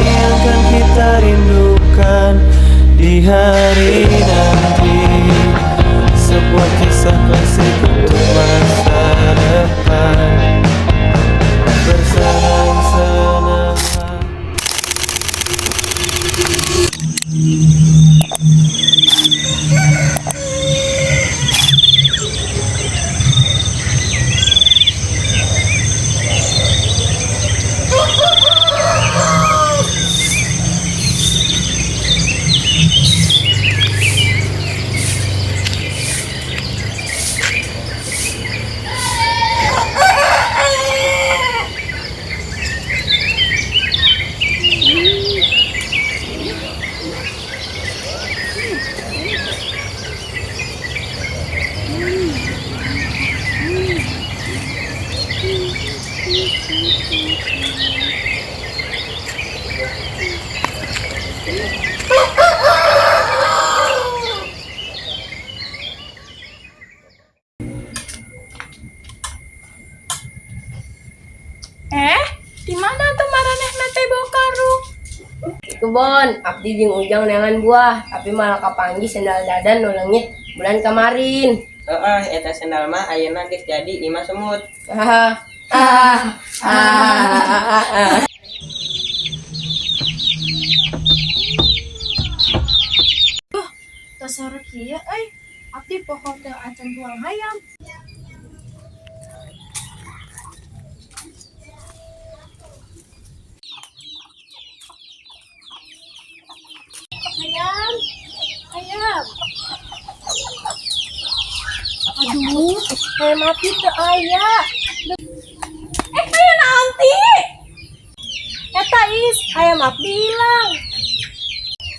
yang kan kita rindukan di hari nanti. Sebuah kisah klasik untuk masa depan. Bersenang-senanglah. Di mana tuh maranehna teh bawa karung? Kebon, abdi jeung ujang neangan buah, tapi malah kapanggih sendal dadan nu leungit bulan kemarin. Eta sendal mah ayeuna geus jadi 5 semut. Tasara kieu abdi poho teu acan tuang hayam. Ayam. Aduh, hayam abdi teu aya. Aya naon ti? Eta hayam abdi hilang.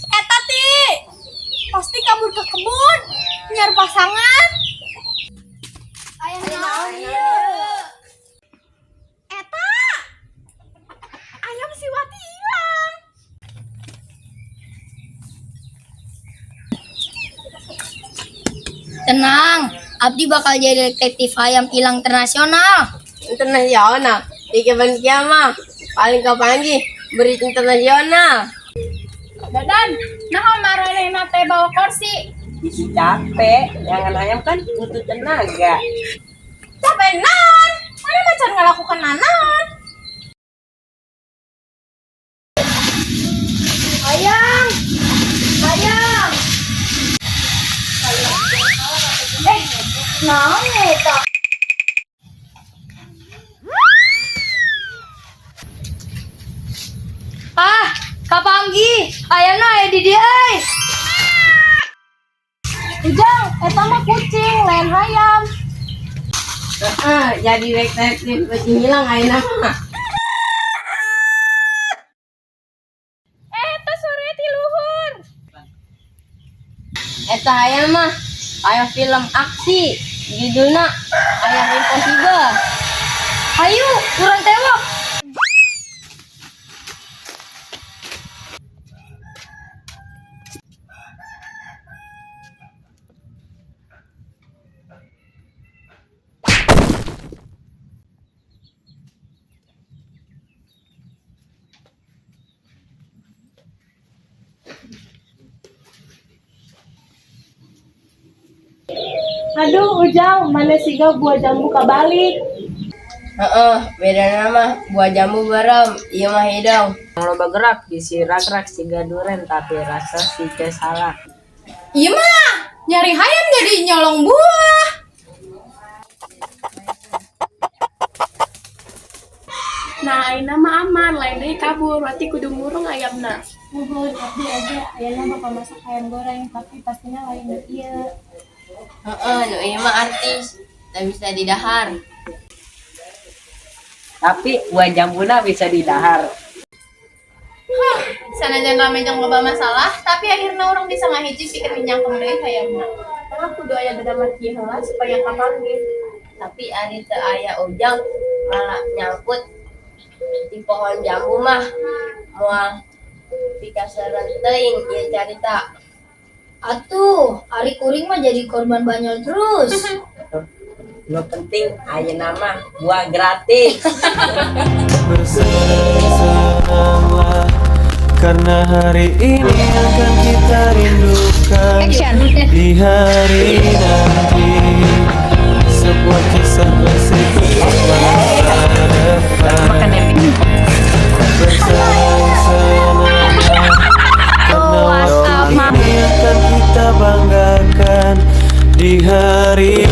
Eta ti pasti kabur ke kebun nyari pasangan. Ayam naon ieu? Eta ayam si Wati hilang. Tenang, abdi bakal jadi detektif hayam hilang internasional. Internasional, di kebun kiamah paling kapanggih beri internasional. Dadan, naon maranehna teh bawa kursi? Isi capek, jangan ayam kan butuh tenaga. Capek naon? Mana macan ngelakukan naon? Ayam. Naon eta? Kapanggi, ayana aya di dieu euy. Ujang, eta mah kucing, lain hayam. Jadi detektif kucing hilang ayeuna mah. Eta sore ti luhur. Eta hayam mah aya film aksi, judulna Ayam Impossible. Hayu, urang tewak. Aduh, Ujang, mana siga buah jambu kabalik. Beda nama buah jambu barem, ieu mah hidung. Loba gerak bisi rak-rak siga duren tapi rasa si teh salah. Iya mah, nyari hayam jadi nyolong buah. Nah, ayeuna mah aman, lain deui kabur, berarti kudu ngurung ayamna. Nuhun, abdi aja ayeuna bakal masak ayam goreng, tapi pastinya lain deui ieu. Nu ieu mah artis, tak bisa didahar. Tapi buah jambuna bisa didahar. Sanajan ramejong loba masalah, tapi akhirnya orang bisa ngahiji pikeun nyangkem deui hayamna. Orang kudu aya dadaman kieu heula supaya kapanggih. Tapi ari teu aya ujang malah nyangkut di pohon jambu mah moal pikasaran teuing ieu carita. Atuh, ari kuring mah jadi korban banyol terus. Nu penting ayeuna mah buah gratis. Bersenang-senanglah Karena hari ini akan kita rindukan di hari nanti. Sebuah kisah klasik untuk masa depan bersama-sama. Karena waktu ini akan kita banggakan di hari